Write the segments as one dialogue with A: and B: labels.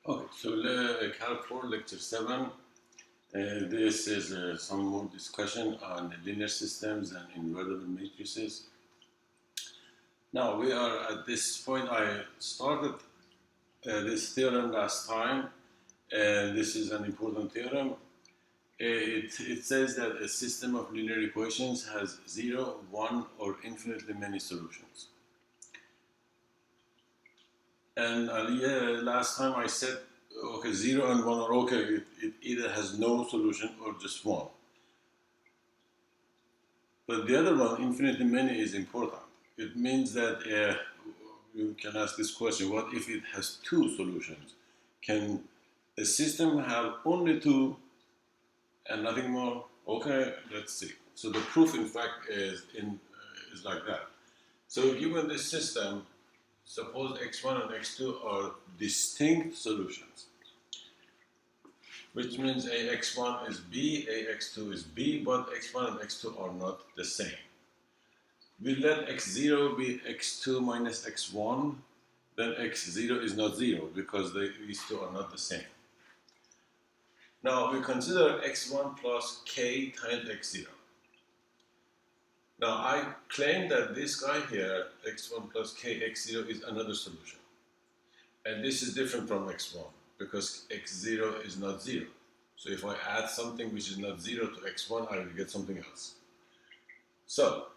A: Okay, so Calc 4, Lecture 7. This is some more discussion on linear systems and invertible matrices. Now we are at this point. I started this theorem last time, and this is an important theorem. It says that a system of linear equations has 0, 1, or infinitely many solutions. And last time I said, okay, 0 and 1 are okay. It either has no solution or just one. But the other one, infinitely many, is important. It means that you can ask this question: what if it has two solutions? Can a system have only two and nothing more? Okay, let's see. So the proof, in fact, is like that. So given this system, suppose x1 and x2 are distinct solutions, which means ax1 is b, ax2 is b, but x1 and x2 are not the same. We let x0 be x2 minus x1, then x0 is not 0 because these two are not the same. Now we consider x1 plus k times x0. Now I claim that this guy here, x1 plus k x0, is another solution. And this is different from x1 because x0 is not 0. So if I add something which is not 0 to x1, I will get something else. So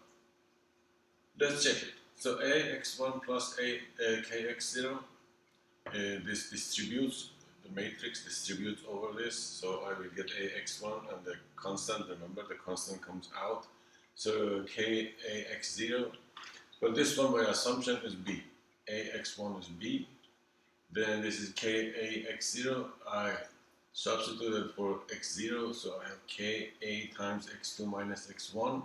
A: let's check it. So ax1 plus kx0, this distributes, the matrix distributes over this, so I will get ax1 and the constant, remember the constant comes out. So kax0, but this one by assumption is b. ax1 is b. Then this is kax0. I substituted for x0, so I have ka times x2 minus x1.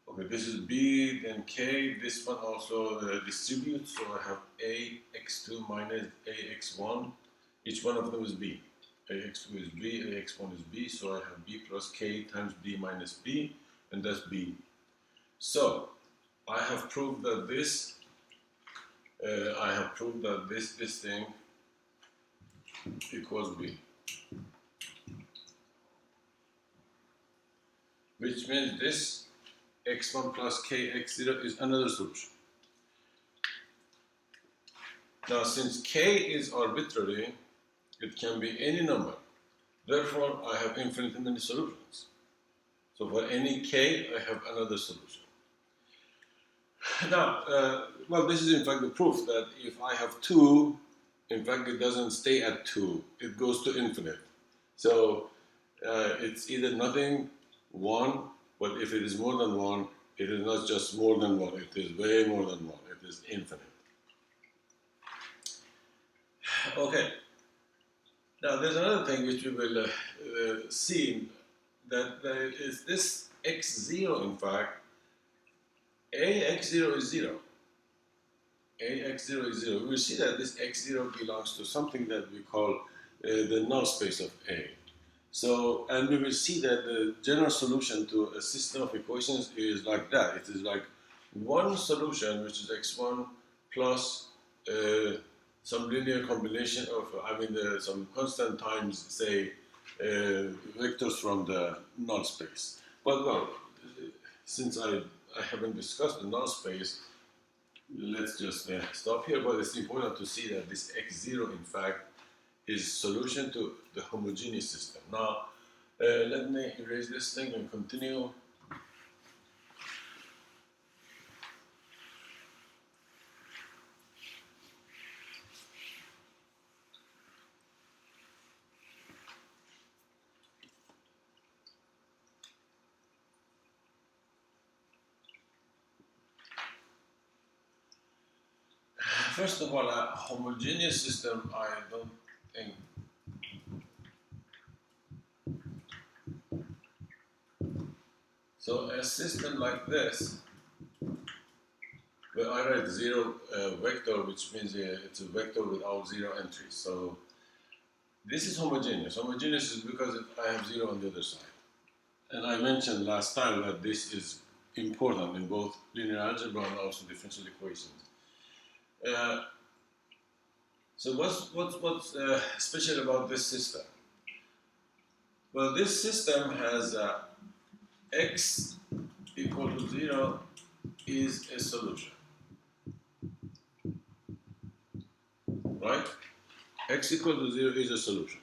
A: Okay, this is b, then k. This one also distributes, so I have ax2 minus ax1. Each one of them is b. ax2 is b, ax1 is b, so I have b plus k times b minus b, and that's b. So I have proved that this this thing equals b, which means this x1 plus kx0 is another solution. Now since k is arbitrary, it can be any number. Therefore, I have infinitely many solutions. So for any k, I have another solution. Now, well, this is in fact the proof that if I have 2, in fact, it doesn't stay at 2. It goes to infinite. So it's either nothing, 1, but if it is more than 1, it is not just more than 1. It is way more than 1. It is infinite. Okay. Now, there's another thing which we will see, that there is this x0, in fact, ax0 is 0. ax0 is 0. We will see that this x0 belongs to something that we call the null space of A. So, and we will see that the general solution to a system of equations is like that. It is like one solution, which is x1 plus some linear combination of, some constant times, say, vectors from the null space. But well, since I haven't discussed the null space, let's just stop here. But it's important to see that this x0, in fact, is solution to the homogeneous system. Now, let me erase this thing and continue. First of all, a homogeneous system, I don't think. So a system like this, where I write 0 vector, which means it's a vector without 0 entries. So this is homogeneous. Homogeneous is because I have 0 on the other side. And I mentioned last time that this is important in both linear algebra and also differential equations. So what's special about this system? Well, this system has x equal to 0 is a solution, right? X equal to 0 is a solution,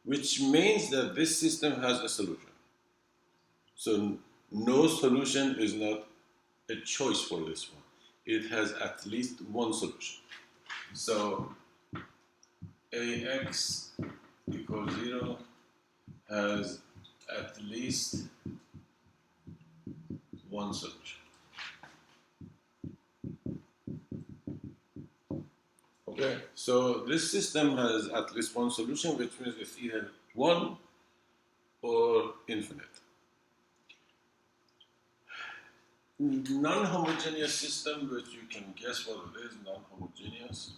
A: which means that this system has a solution. So no solution is not a choice for this one. It has at least one solution. So ax equals 0 has at least one solution. Okay, so this system has at least one solution, which means it's either 1 or infinite. Non-homogeneous system, which you can guess what it is, non-homogeneous.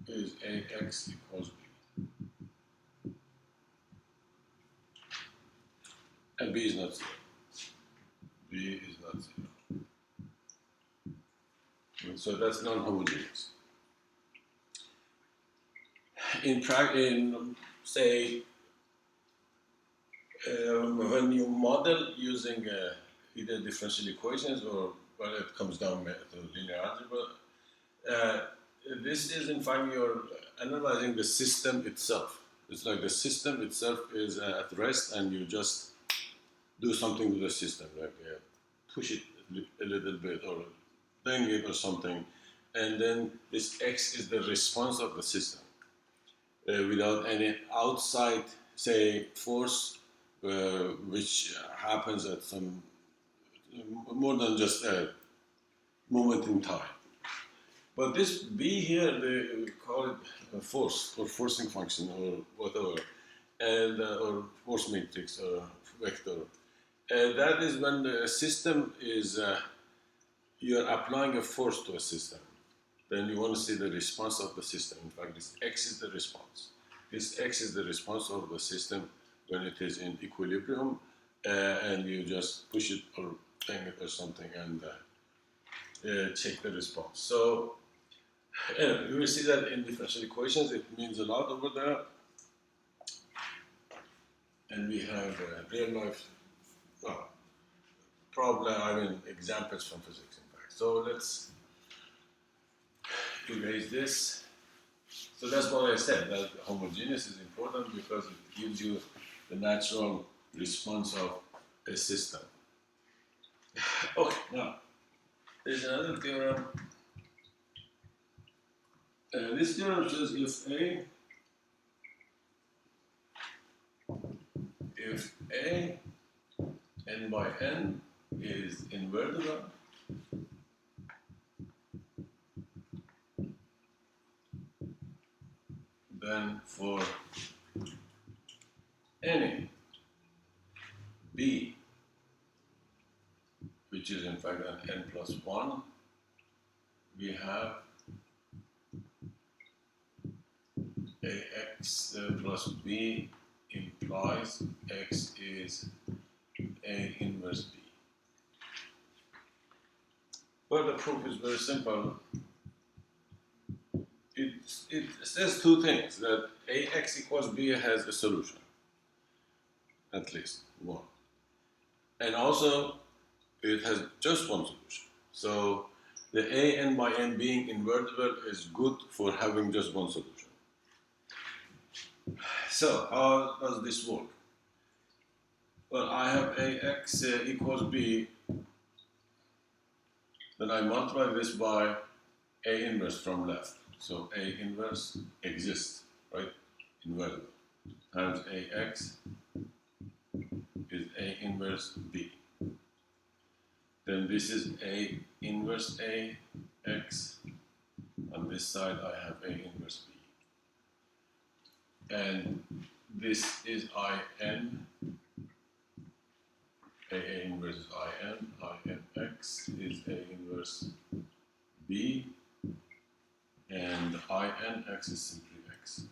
A: Is ax equals b. And b is not 0. B is not 0. So that's non-homogeneous. In say, when you model using either differential equations or when it comes down to linear algebra, this is in fact you're analyzing the system itself. It's like the system itself is at rest and you just do something with the system, like push it a little bit or bang it or something, and then this x is the response of the system without any outside, say, force which happens at some more than just a moment in time. But this b here, we call it a force or forcing function or whatever, and or force matrix or vector. That is when the system is, you're applying a force to a system. Then you want to see the response of the system. In fact, this x is the response. This x is the response of the system when it is in equilibrium, and you just push it or bang it or something and check the response. So you will see that in differential equations, it means a lot over there. And we have real life examples from physics, in fact. So let's erase this. So that's what I said, that homogeneous is important because it gives you the natural response of a system. Okay, now, there's another theorem. This theorem says if A n by n is invertible, then for any b, which is in fact an n plus 1, we have ax plus b implies x is A inverse b. Well, the proof is very simple. It says two things, that ax equals b has a solution, at least one. And also, it has just one solution. So, the a n by n being invertible is good for having just one solution. So, how does this work? Well, I have ax equals b, then I multiply this by A inverse from left. So A inverse exists, right? Invertible. Times AX is A inverse B. Then this is A inverse AX. On this side I have A inverse B. And this is IN. A inverse is INX is A inverse B, and INX is simply X.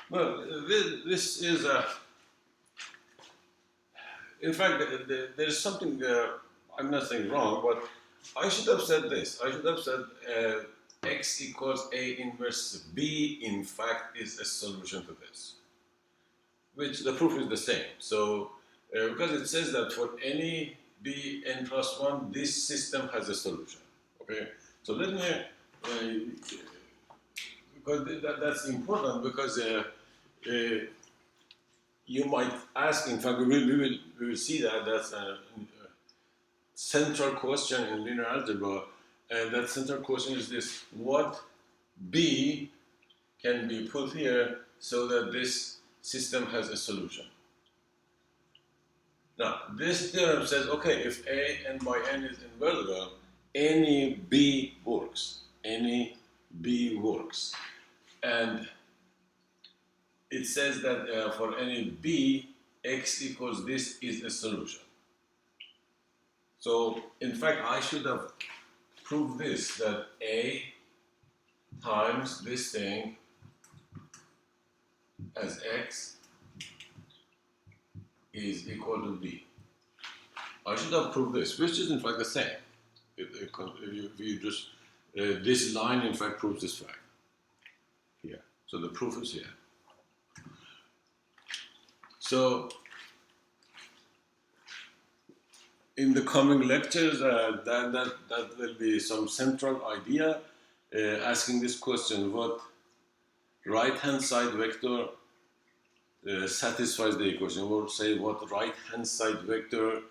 A: Well, this is in fact, there's something I'm not saying wrong, but I should have said this. I should have said x equals A inverse B, in fact, is a solution to this, which the proof is the same. So, because it says that for any B n plus 1, this system has a solution. Okay? So let me, because that's important, because you might ask, in fact, we will see that that's a central question in linear algebra, and that central question is this: what B can be put here so that this system has a solution? Now, this theorem says, okay, if A n by n is invertible, any B works. Any B works. And it says that for any B, x equals this is a solution. So, in fact, I should have proved this, that A times this thing as x is equal to B. I should have proved this, which is in fact the same. If you just, this line in fact proves this fact here. So the proof is here. So in the coming lectures, that will be some central idea, asking this question: what right-hand side vector satisfies the equation? We'll say what right-hand side vector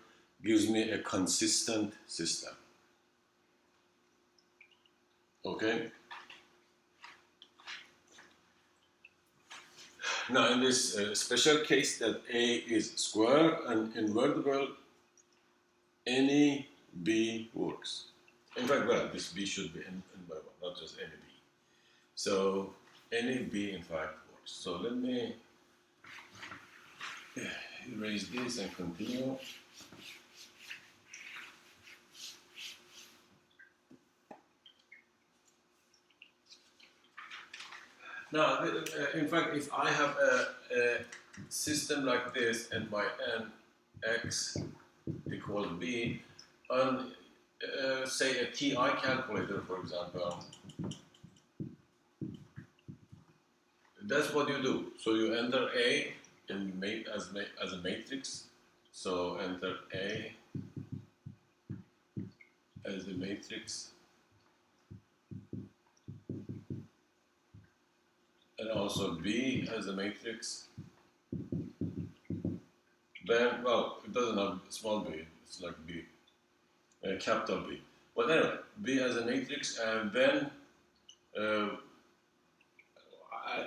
A: gives me a consistent system. Okay? Now, in this special case that A is square and invertible, any B works. In fact, well, this B should be invertible, not just any B. So, any B, in fact, works. So, let me erase this and continue. Now, in fact, if I have a system like this and by n x equals b, on say a TI calculator, for example, that's what you do. So you enter A as a matrix. So enter A as a matrix, and also B as a matrix. Then, well, it doesn't have small b, it's like B, capital B. But anyway, B as a matrix, and then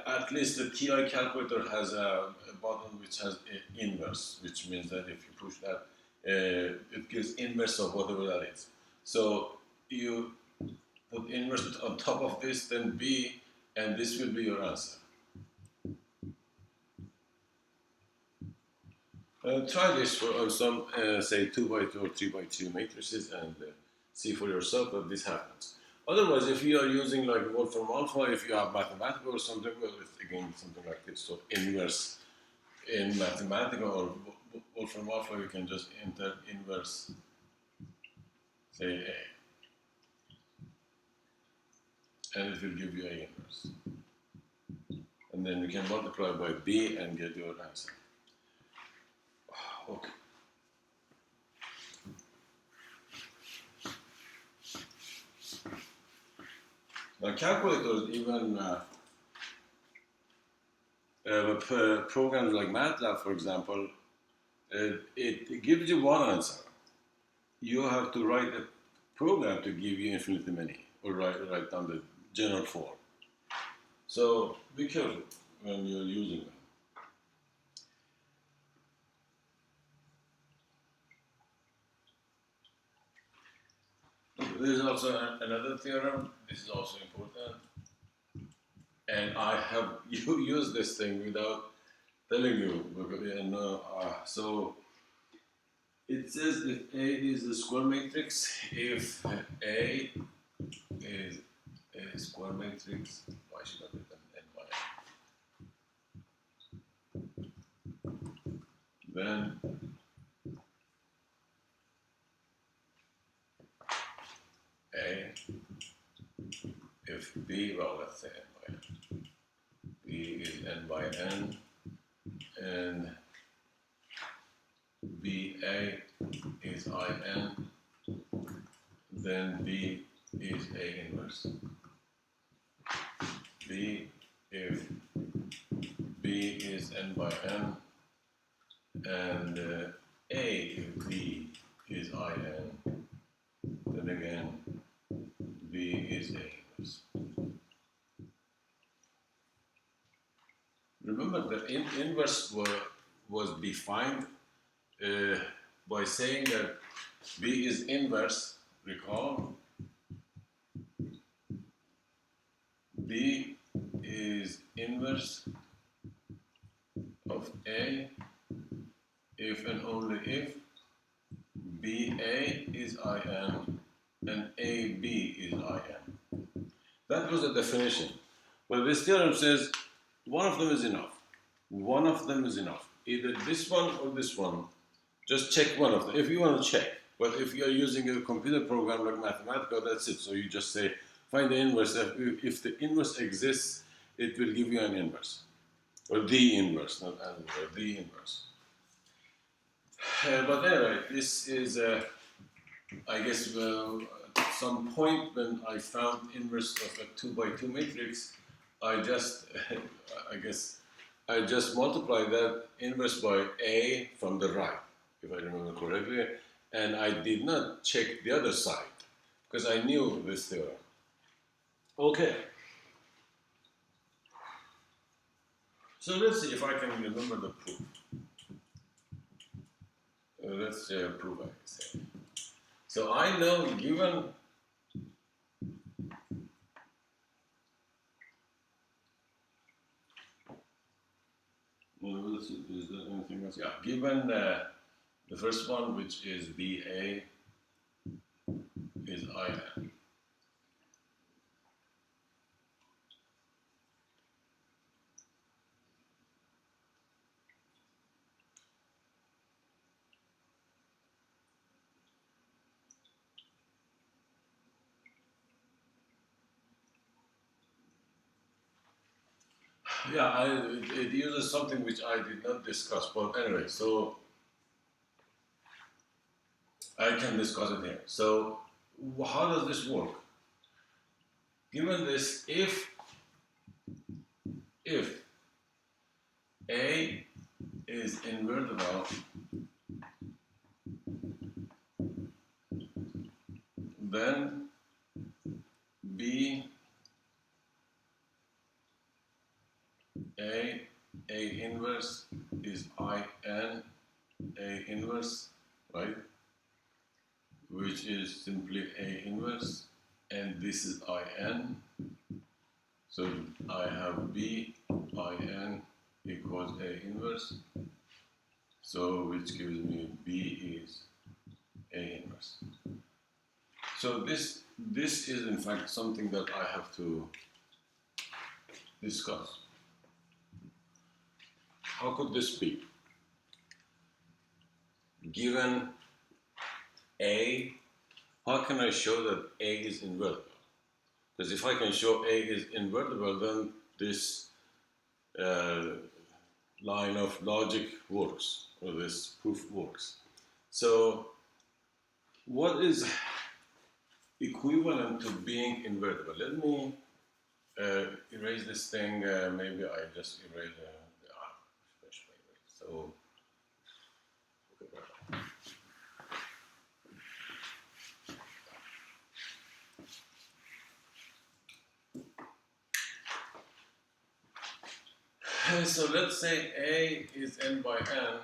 A: at least the TI calculator has a button which has an inverse, which means that if you push that, it gives inverse of whatever that is. So you put inverse on top of this, then B, and this will be your answer. Try this for some, say, 2x2 or 3x2 matrices and see for yourself that this happens. Otherwise, if you are using like Wolfram Alpha, if you have mathematical or something, well, it's again something like this. So inverse in mathematical or Wolfram Alpha, you can just enter inverse, say A, and it will give you A inverse. And then you can multiply by B and get your answer. Okay. Now, calculators, even programs like MATLAB, for example, it gives you one answer. You have to write a program to give you infinitely many, or write down the general form. So be careful when you're using them. There is also another theorem. This is also important, and I have used this thing without telling you. And so it says if A is a square matrix, if A is a square matrix, why should I write n by n? Then B, well, let's say n by n. B is n by n, and BA is IN, then B is A inverse. B, if B is n by n, and A, if B is IN, then again, B is A inverse. Remember that inverse was defined by saying that B is inverse, recall, B is inverse of A if and only if BA is IN and AB is IN. That was the definition. But this theorem says one of them is enough. One of them is enough. Either this one or this one. Just check one of them if you want to check. But if you are using a computer program like Mathematica, that's it. So you just say, find the inverse. If the inverse exists, it will give you an inverse. Or the inverse, not an inverse, the inverse. But anyway, this is, I guess, at some point when I found inverse of a 2 by 2 matrix, I just multiplied that inverse by A from the right, if I remember correctly, and I did not check the other side, because I knew this theorem. Okay. So let's see if I can remember the proof. Let's prove, I say. So I know given let's see, is there anything else? Yeah, given the first one, which is BA is IN. Yeah, it uses something which I did not discuss, but anyway, so I can discuss it here. So how does this work? Given this, if A is invertible, then B A inverse is IN A inverse, right? Which is simply A inverse, and this is IN. So I have B IN equals A inverse. So which gives me B is A inverse. So this is in fact something that I have to discuss. How could this be? Given A, how can I show that A is invertible? Because if I can show A is invertible, then this line of logic works, or this proof works. So what is equivalent to being invertible? Let me erase this thing. Maybe I just erase so so let's say A is n by n,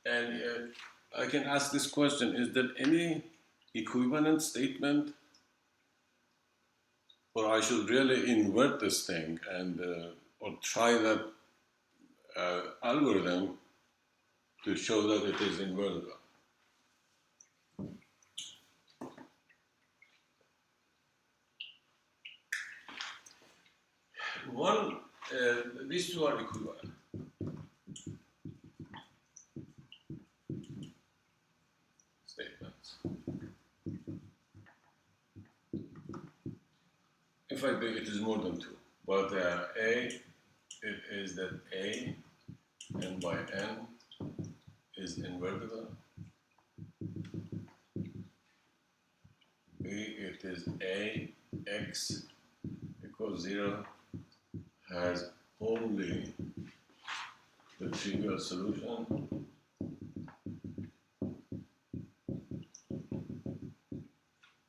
A: and I can ask this question: is there any equivalent statement, or I should really invert this thing and or try that algorithm to show that it is invertible? One, these two are equivalent. Statements. fact, it is more than 2. But A, it is that A n by n is invertible. B, it is A x equals 0 has only the trivial solution.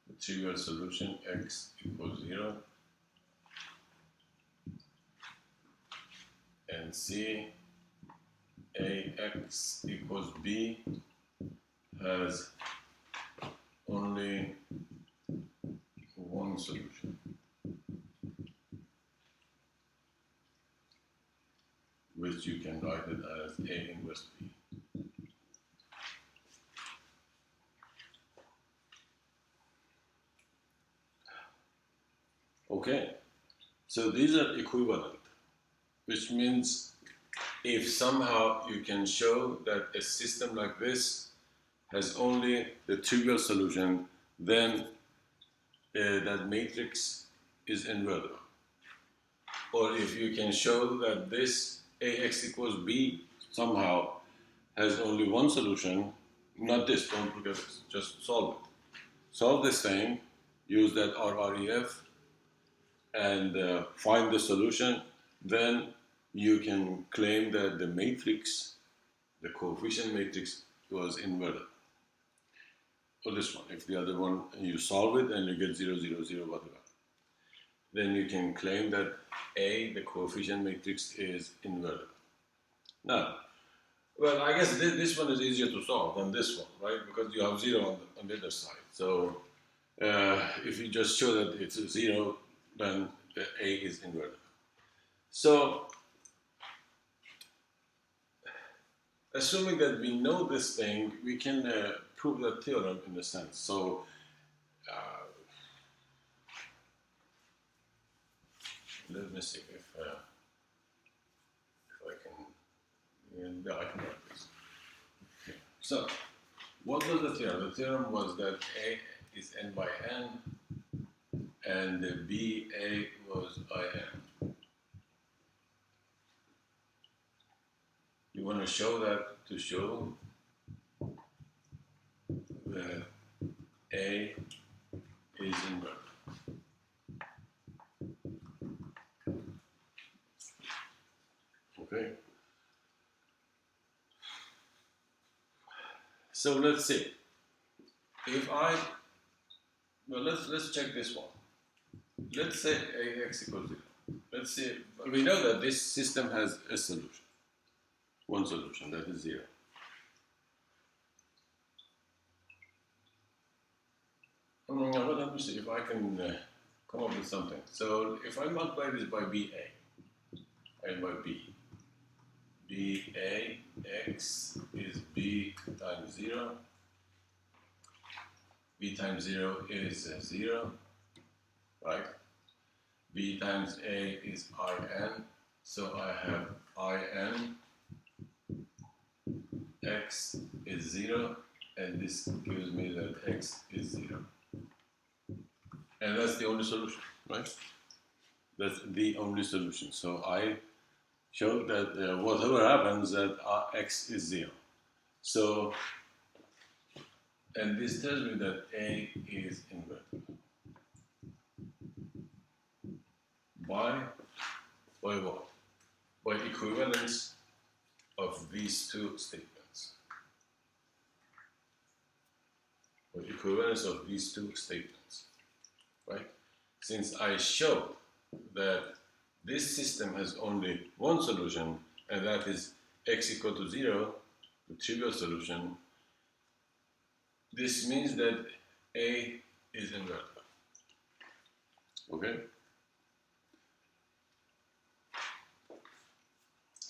A: The trivial solution x equals 0. And C, ax equals b has only one solution, which you can write it as A inverse B. Okay, so these are equivalent, which means if somehow you can show that a system like this has only the trivial solution, then that matrix is invertible. Or if you can show that this ax equals b somehow has only one solution, not this, don't forget this, just solve it. Solve this thing, use that RREF, and find the solution, then you can claim that the matrix, the coefficient matrix, was inverted. Or this one, if the other one, you solve it and you get 0, 0, 0, whatever. Then you can claim that A, the coefficient matrix, is inverted. Now, well, I guess this one is easier to solve than this one, right? Because you have 0 on the other side. So if you just show that it's a 0, then the A is inverted. So, assuming that we know this thing, we can prove that theorem in a sense. So, let me see if I can. Yeah, I can write this. Okay. So, what was the theorem? The theorem was that A is n by n, and the BA was IN. You want to show that to show that A is inverted. Okay. So let's see. If let's check this one. Let's say ax equals 0. Let's see. We know that this system has a solution. One solution, that is 0. But let me see if I can come up with something. So if I multiply this by BA and by B, BA x is B times 0. B times 0 is 0, right? B times A is IN, so I have IN x is 0, and this gives me that x is 0. And that's the only solution, right? That's the only solution. So I showed that whatever happens, that x is 0. So, and this tells me that A is invertible. By what? By equivalence of these two statements. By equivalence of these two statements, right? Since I showed that this system has only one solution, and that is x equal to 0, the trivial solution, this means that A is invertible. Okay?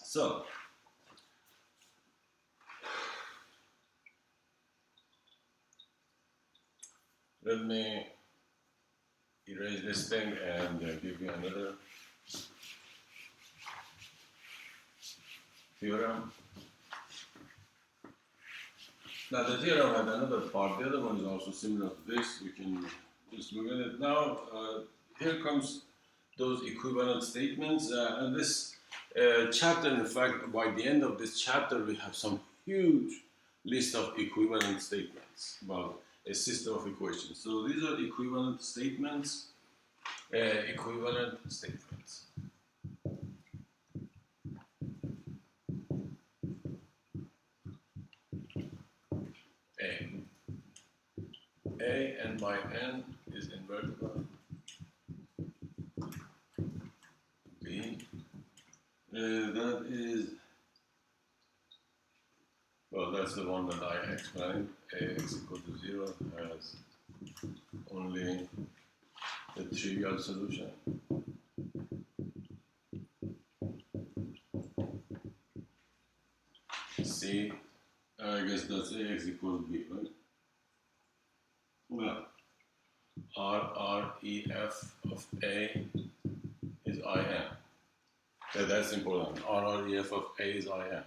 A: So, let me erase this thing and give you another theorem. Now the theorem had another part. The other one is also similar to this. We can just look at it now. Here comes those equivalent statements. And this chapter, in fact, by the end of this chapter, we have some huge list of equivalent statements about a system of equations. So these are equivalent statements. Equivalent statements. A n by n is invertible. B, that is, well, that's the one that I explained. Ax equal to 0 has only the trivial solution. C, I guess that's Ax equals B, right? Well, RREF of A is IN. So that's important. RREF of A is IN.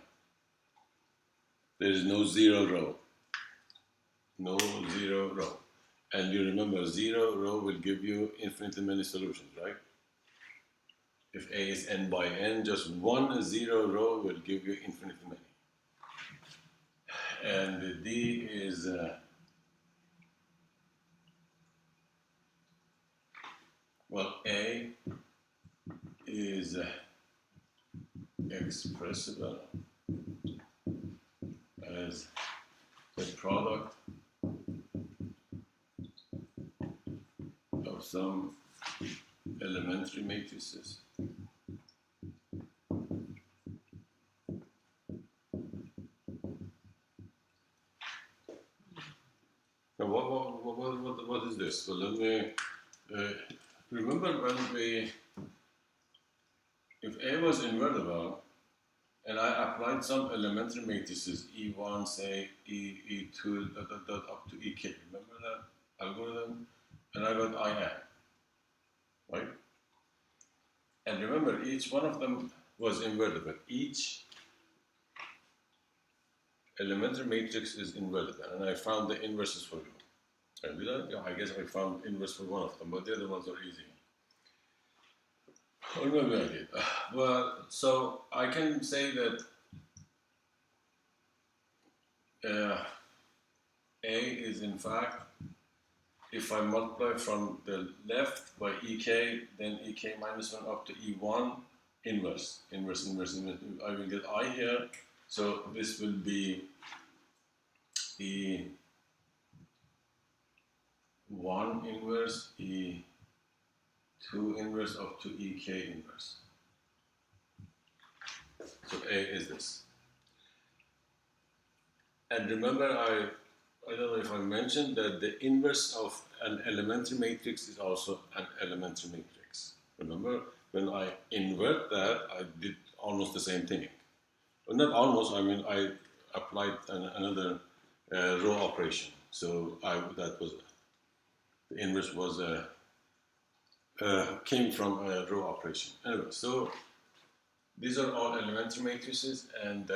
A: There is no zero row. No zero row. And you remember, zero row will give you infinitely many solutions, right? If A is n by n, just one zero row will give you infinitely many. And the D is well, A is expressible as the product of some elementary matrices. Now, what is this? So let me remember when if A was invertible, and I applied some elementary matrices, E1, say, E2, up to EK. Remember that algorithm? And I got IN, right? And remember, each one of them was invertible. Each elementary matrix is invertible, and I found the inverses for you. And did I? Yeah, I guess I found inverse for one of them, but the other ones are easy. Or maybe I did. Well, so I can say that A is in fact, if I multiply from the left by EK, then EK minus 1 up to E1, inverse. I will get I here, so this will be E1 inverse, E2 inverse up to EK inverse. So A is this. And remember, I don't know if I mentioned that the inverse of an elementary matrix is also an elementary matrix. Remember, when I invert that, I did almost the same thing. Well, not almost, I mean, I applied another row operation. So that was, the inverse was came from a row operation. Anyway, so these are all elementary matrices, and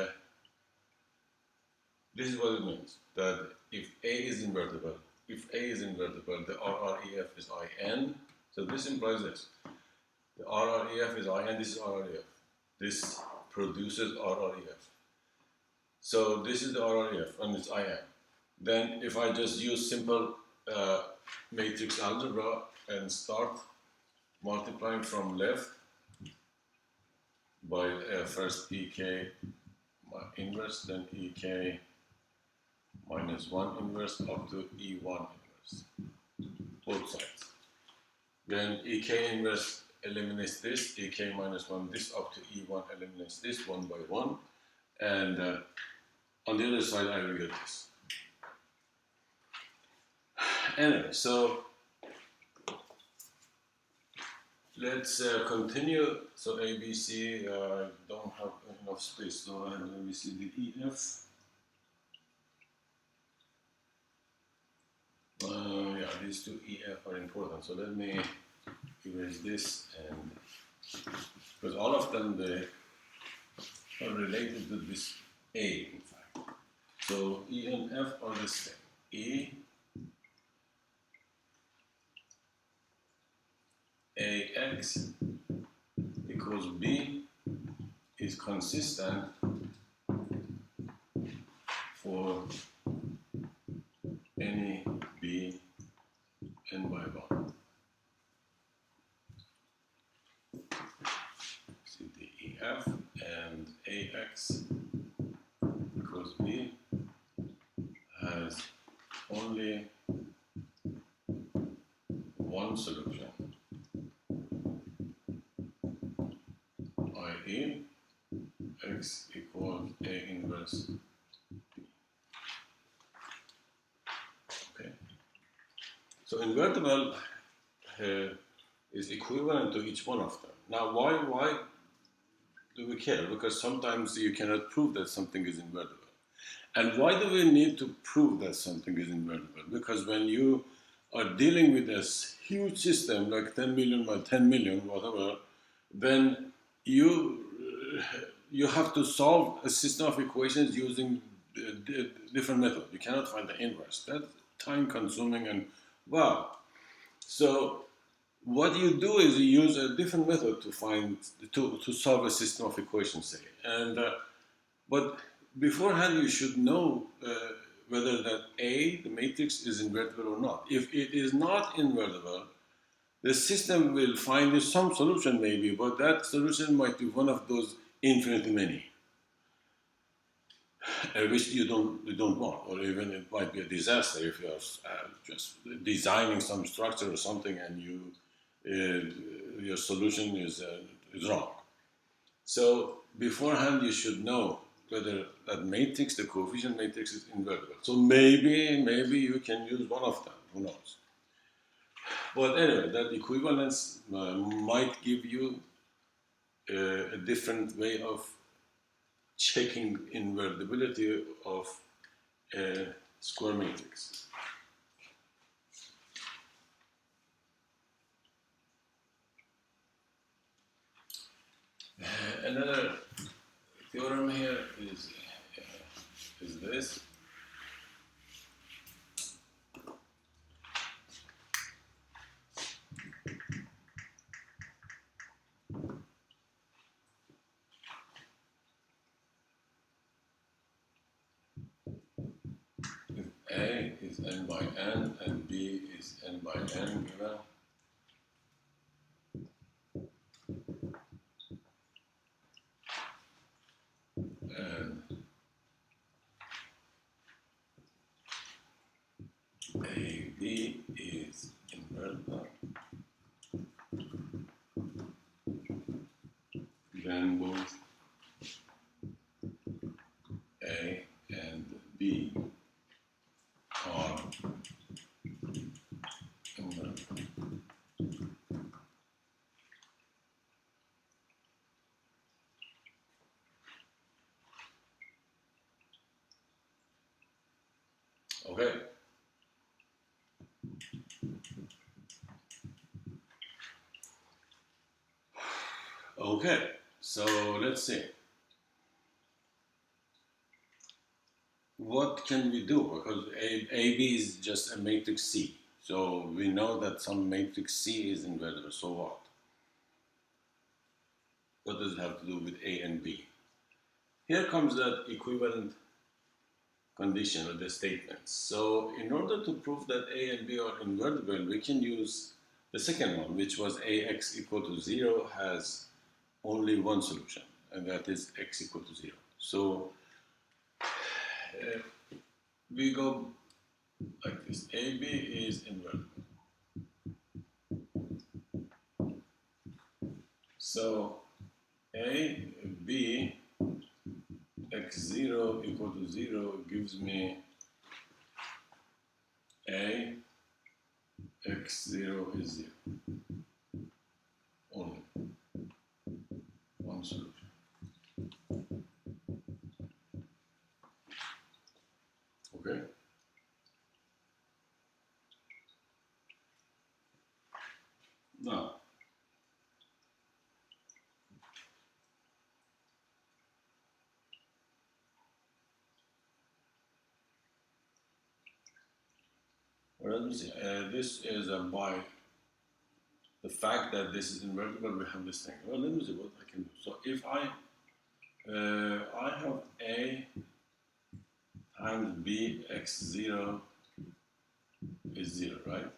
A: this is what it means, that if A is invertible, the RREF is IN, so this implies this. The RREF is IN, this is RREF. This produces RREF. So this is the RREF, and it's IN. Then if I just use simple matrix algebra and start multiplying from left by first EK inverse, then EK minus 1 inverse up to E1 inverse, both sides. Then EK inverse eliminates this, EK minus 1, this up to E1 eliminates this one by one, and on the other side I will get this. Anyway, so let's continue. So ABC, don't have enough space, so I have ABC, D, E, F. Yeah, these two EF are important. So let me erase this, and because all of them they are related to this A, in fact. So E and F are the same. E, AX equals B is consistent for any B n by 1. See the EF and AX equals B has only one solution, i.e. X equals A inverse B. Okay. So invertible is equivalent to each one of them. Now, why do we care? Because sometimes you cannot prove that something is invertible. And why do we need to prove that something is invertible? Because when you are dealing with this huge system, like 10 million by 10 million, whatever, then you have to solve a system of equations using different methods. You cannot find the inverse. That's time consuming and wow. So what you do is you use a different method to solve a system of equations, say. And but beforehand, you should know whether that A, the matrix, is invertible or not. If it is not invertible, the system will find you some solution maybe, but that solution might be one of those infinitely many, which you don't want, or even it might be a disaster if you are just designing some structure or something and your solution is wrong. So beforehand, you should know whether that matrix, the coefficient matrix, is invertible. So maybe you can use one of them. Who knows? But anyway, that equivalence might give you a different way of checking invertibility of a square matrix. Another theorem here is this. If A is n by n and B is n by n given, and AB is invertible, then both A and B are invertible. Okay. Okay, so let's see. What can we do? Because AB is just a matrix C. So we know that some matrix C is invertible, so what? What does it have to do with A and B? Here comes that equivalent condition or the statements. So in order to prove that A and B are invertible, we can use the second one, which was AX equal to 0 has only one solution, and that is X equal to 0. So we go like this. AB is invertible. So A, B, x0 equal to 0 gives me A, x0 is 0. Only one solution. Okay? Now, let me see. This is a the fact that this is invertible, we have this thing. Well, let me see what I can do. So if I have A times B x0 is 0, right?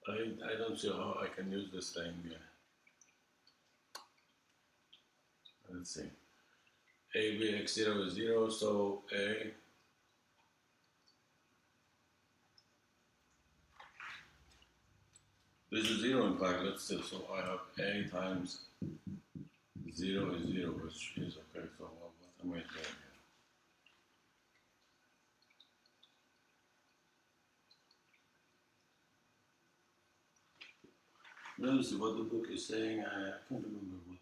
A: I don't see how I can use this thing. Let's see. A B x0 is 0, so A this is 0 in fact, let's see. So I have A times 0 is 0, which is okay. So what am I doing here? Let me see what the book is saying. I can't remember what.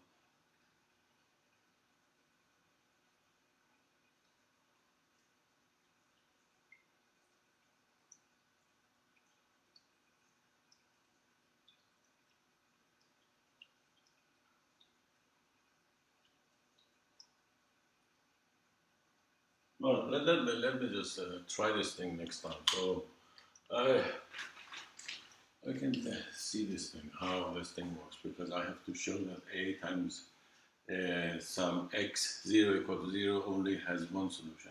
A: Well, let me just try this thing next time. So I can see this thing, how this thing works, because I have to show that A times some x0 equal to 0 only has one solution.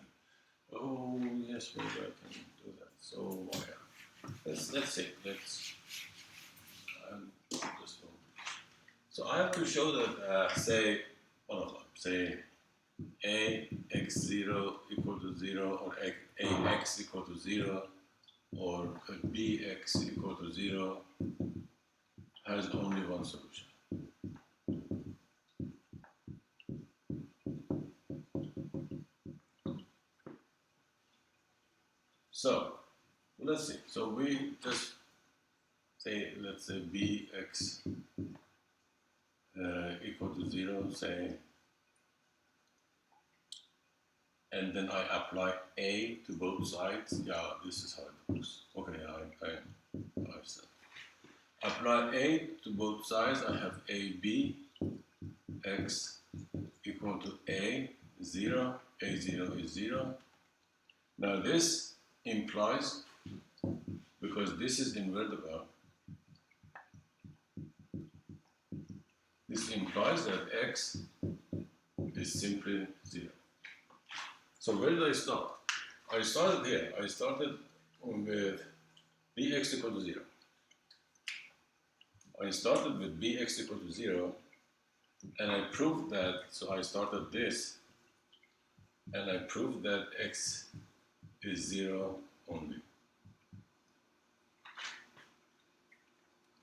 A: Oh, yes, maybe I can do that. So let's see. Just go. So I have to show that, say, one of them, say A x0 equal to 0, or ax equal to 0, or bx equal to 0 has only one solution. So let's see. So we just say, let's say bx equal to 0, say, and then I apply A to both sides. Yeah, this is how it works. Okay, I said. Apply A to both sides. I have AB x equal to A0. A0 is 0. Now this implies, because this is invertible, this implies that x is simply 0. So where did I start? I started here. I started with bx equal to 0. I started with bx equal to 0, and I proved that, so I started this, and I proved that x is 0 only.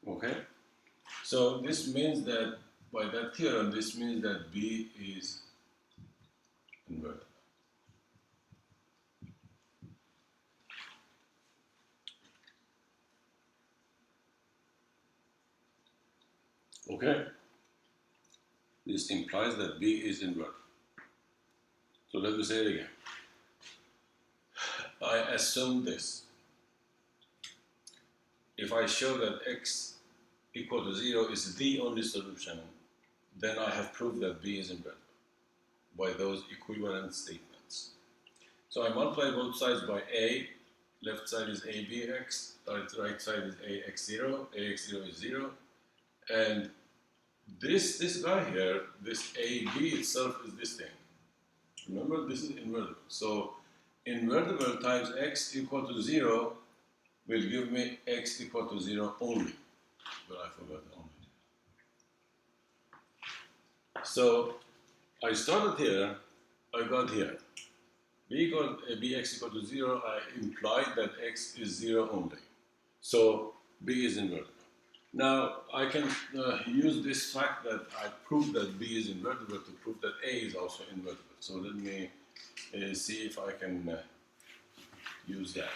A: Okay? So this means that, by that theorem, this means that B is invertible. Okay? This implies that B is invertible. So let me say it again. I assume this. If I show that x equal to 0 is the only solution, then I have proved that B is invertible by those equivalent statements. So I multiply both sides by A. Left side is ABX, right side is AX0. AX0 is 0. And this guy here, this AB itself is this thing. Remember, this is invertible. So invertible times x equal to 0 will give me x equal to 0 only. But I forgot only. So I started here, I got here. Bx equal to 0, I implied that x is 0 only. So B is invertible. Now I can use this fact that I proved that B is invertible to prove that A is also invertible. So let me see if I can use that.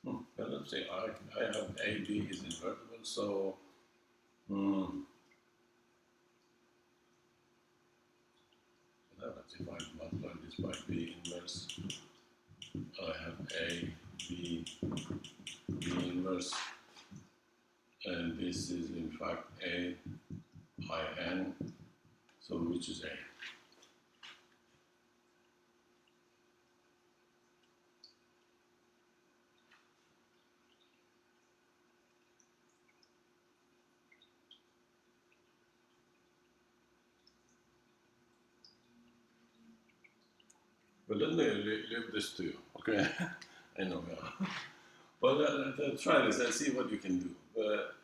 A: Well, let's say I have A, B is invertible, so if I multiply this by B inverse, I have A, B, B inverse, and this is in fact A, I, N, so which is A. But let me leave this to you, okay? I know, yeah. Well, try this and see what you can do. But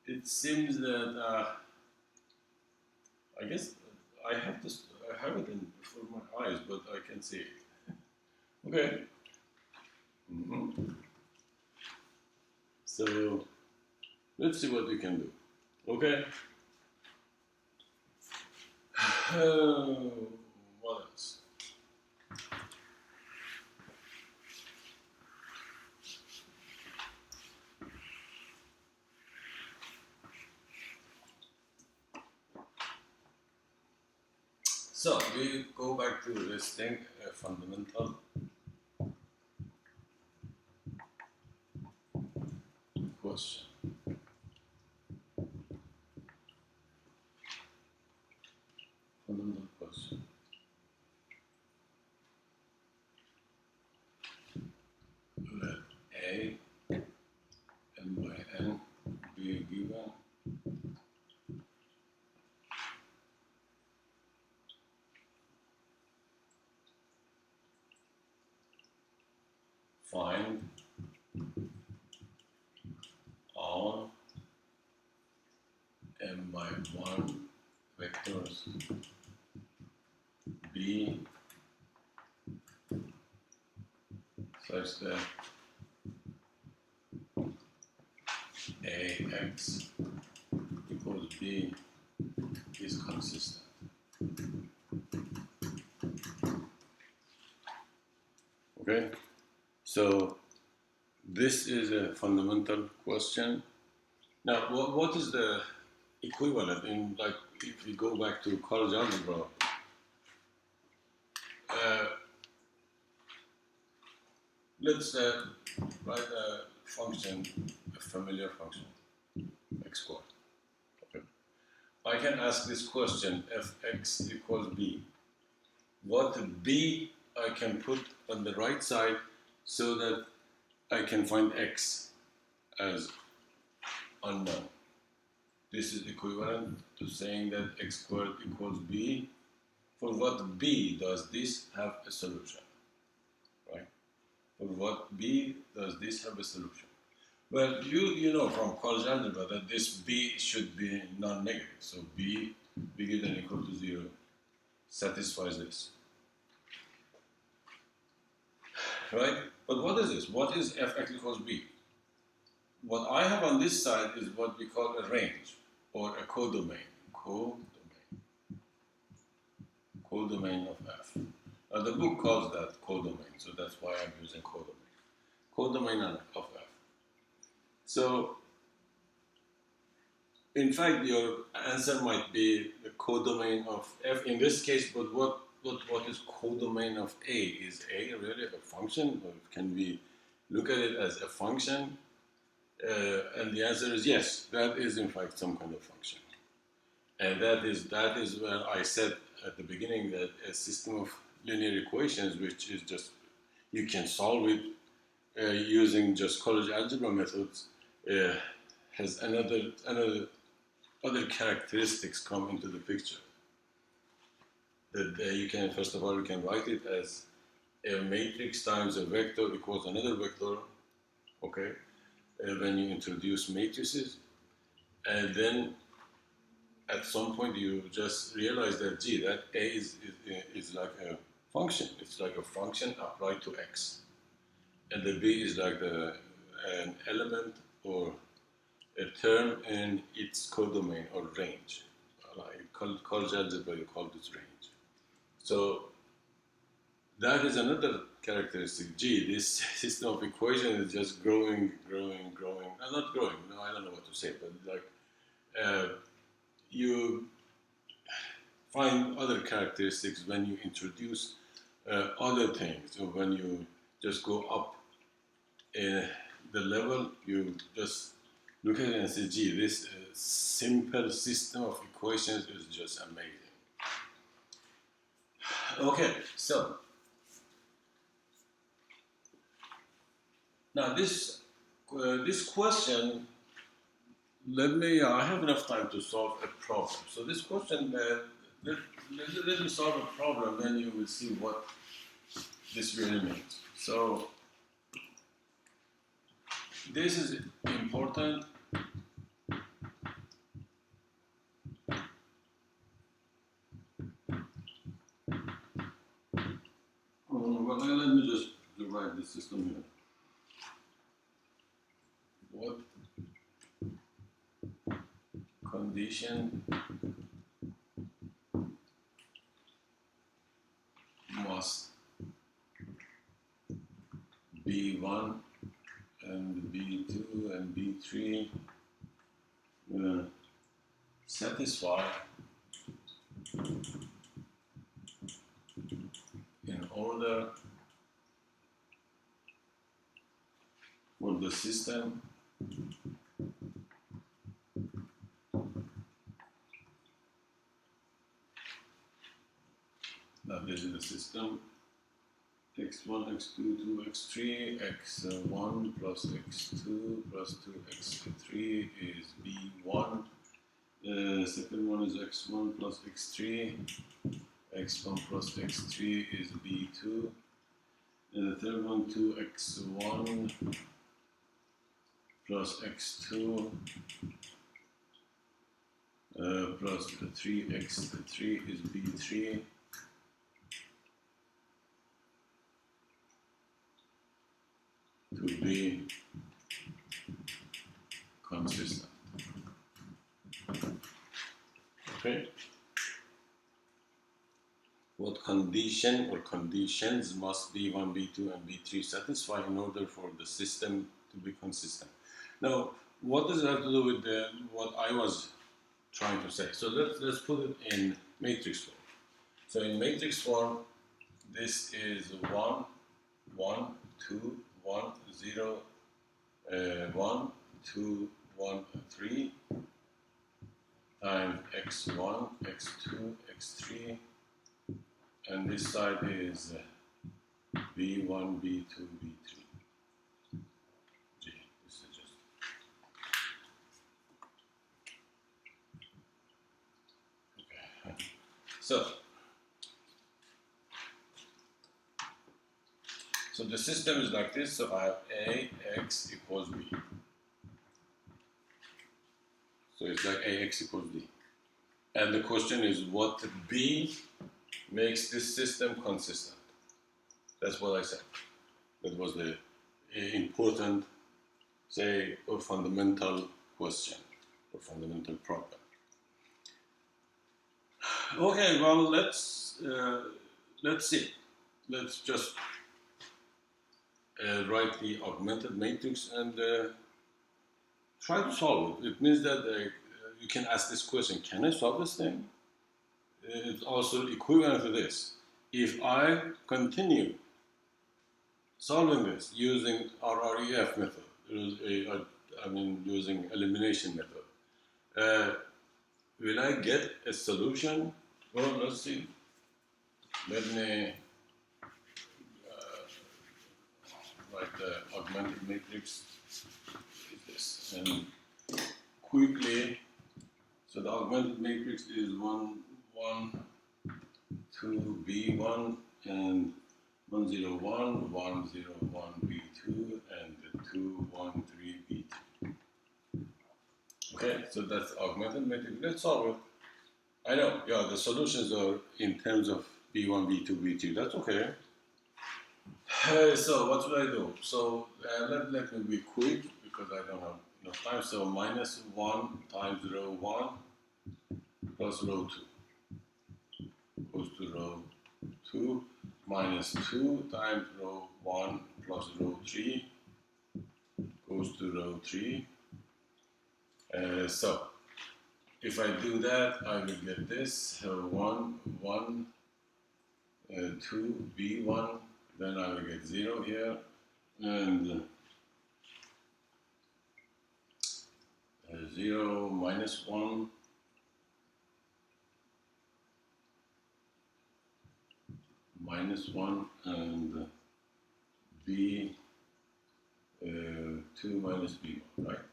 A: it seems that I guess I have this. I have it in before my eyes, but I can see it. Okay. So let's see what we can do. Okay. What else? So we go back to this thing, fundamental question. Fundamental question. Let A n by n be given. Find all m by 1 vectors B such that Ax equals B is consistent. Okay, so this is a fundamental question. Now, what is the equivalent in, like, if we go back to college algebra? Let's write a function, a familiar function, x squared. Okay. I can ask this question: if x equals b, what b I can put on the right side so that I can find x as unknown. This is equivalent to saying that x squared equals b. For what b does this have a solution? Right? For what b does this have a solution? Well, you know from college algebra that this b should be non-negative. So b bigger than or equal to 0 satisfies this. Right? But what is this? What is f(x) equals b? What I have on this side is what we call a range or a codomain. Codomain of f. Now the book calls that codomain, so that's why I'm using codomain. Codomain of f. So, in fact, your answer might be the codomain of f in this case, but what is codomain of a? Is a really a function, or can we look at it as a function? And the answer is yes, that is in fact some kind of function. And that is where I said at the beginning that a system of linear equations, which is just, you can solve it using just college algebra methods, has other characteristics come into the picture. That you can, first of all, you can write it as a matrix times a vector equals another vector, okay? When you introduce matrices, and then at some point you just realize that, gee, that A is like a function. It's like a function applied to X. And the B is like an element or a term in its codomain or range. Like college algebra, you call this range. So That is another characteristic. Gee, this system of equations is just growing. No, not growing. No, I don't know what to say, but like you find other characteristics when you introduce other things, or when you just go up in the level. You just look at it and say, "Gee, this simple system of equations is just amazing." Okay, so. Now this question, I have enough time to solve a problem. So this question, let me solve a problem, then you will see what this really means. So this is important. Well, let me just write the system here. What condition must B1 and B2 and B3 satisfy in order for the system this is the system x1, x2, 2, x3, x1 plus x2 plus 2x3 is b1. Second one is x1 plus x3, x1 plus x3 is b2. And the third one, 2x1 plus x2 plus 3x3 is b3. To be consistent. Okay? What condition or conditions must B1, B2, and B3 satisfy in order for the system to be consistent? Now, what does it have to do with what I was trying to say? So let's put it in matrix form. So in matrix form, this is 1, 1, 2, 1, 0, 1, 2, 1, 3 times x1, x2, x3, and this side is b1, b2, b3. Gee, this is just okay. So the system is like this. So I have A, x equals B. So it's like AX equals B. And the question is, what B makes this system consistent? That's what I said. That was the important, say, or fundamental question, or fundamental problem. Okay, well, let's see. Let's just write the augmented matrix and try to solve it. It means that you can ask this question: can I solve this thing? It's also equivalent to this. If I continue solving this using RREF method, using elimination method, will I get a solution? Well, let's see. Let me write the augmented matrix is this. And quickly, so the augmented matrix is 1, 1, 2, B1, and 1, 0, 1, 1, 0, 1, B2, and 2, 1, 3, B2. Okay, so that's augmented matrix. Let's solve it. I know, yeah, the solutions are in terms of B1, B2, B3. That's okay. So what should I do? So let me be quick because I don't have enough time. So minus 1 times row 1 plus row 2 goes to row 2 minus 2 times row 1 plus row 3 goes to row 3. So if I do that, I will get this 1, 1, 2, B1, then I will get 0 here, and 0 minus 1, minus 1, and B 2 minus B1, right?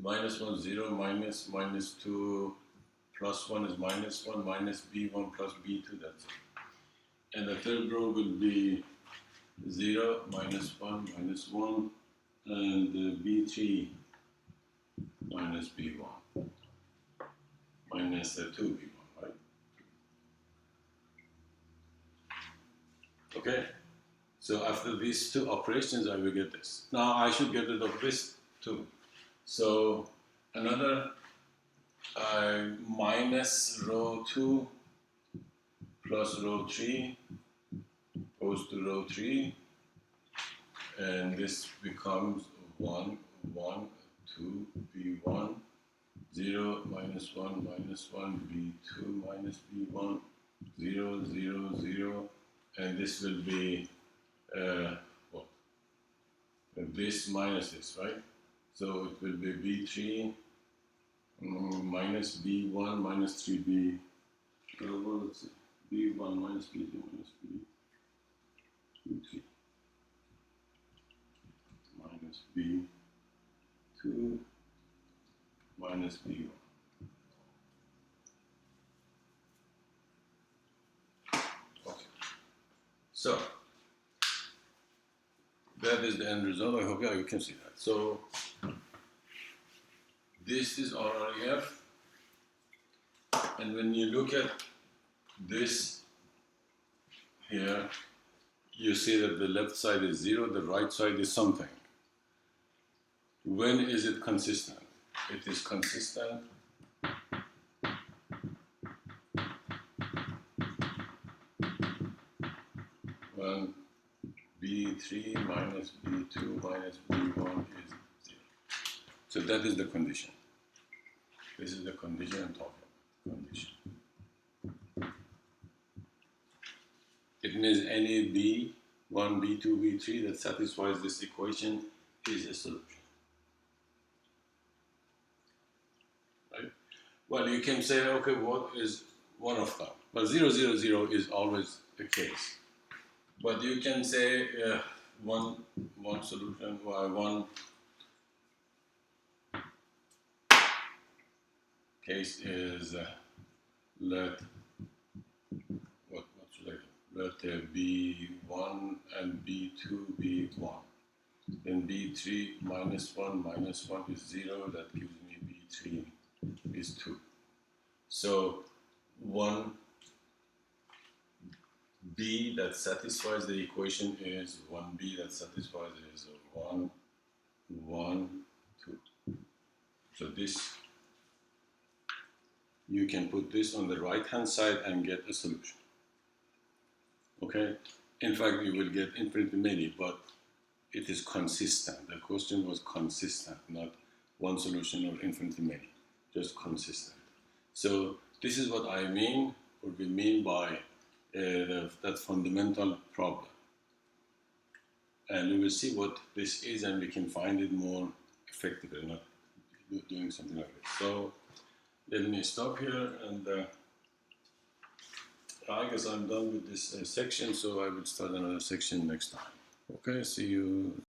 A: Minus 1, 0, minus 2, plus 1 is minus 1, minus B1 plus B2, that's it. And the third row will be 0, minus 1, minus 1, and B3 minus B1, minus 2 B1, right? Okay, so after these two operations, I will get this. Now I should get rid of this too. So another minus row 2 plus row 3 goes to row 3, and this becomes 1, 1, 2, B1, 0, minus 1, minus 1, B2, minus B1, 0, 0, 0, and this will be what? This minus this, right? So it will be B3 minus B1 minus 3B. Well, let's see. B1 minus B2 minus B3 minus B2 minus B1. Okay. So that is the end result. I hope you can see that. So this is RREF, and when you look at this here, you see that the left side is 0, the right side is something. When is it consistent? It is consistent when B3 minus B2 minus B1 is 0. So that is the condition. This is the condition I'm talking about. Condition. It means any B1, B2, B3 that satisfies this equation is a solution. Right? Well, you can say, okay, what is one of them? Well, 0, 0, 0 is always the case. But you can say one solution, one case is let B1 and B2 be 1. Then B3 minus 1 is 0. That gives me B3 is 2. So one B that satisfies the equation is 1B that satisfies is 1, 1, 2. So this, you can put this on the right hand side and get a solution. Okay? In fact, you will get infinitely many, but it is consistent. The question was consistent, not one solution or infinitely many, just consistent. So this is what I mean, or we mean by that fundamental problem. And we will see what this is, and we can find it more effectively, not doing something like this. So let me stop here, and I guess I'm done with this section, so I will start another section next time. Okay, see you.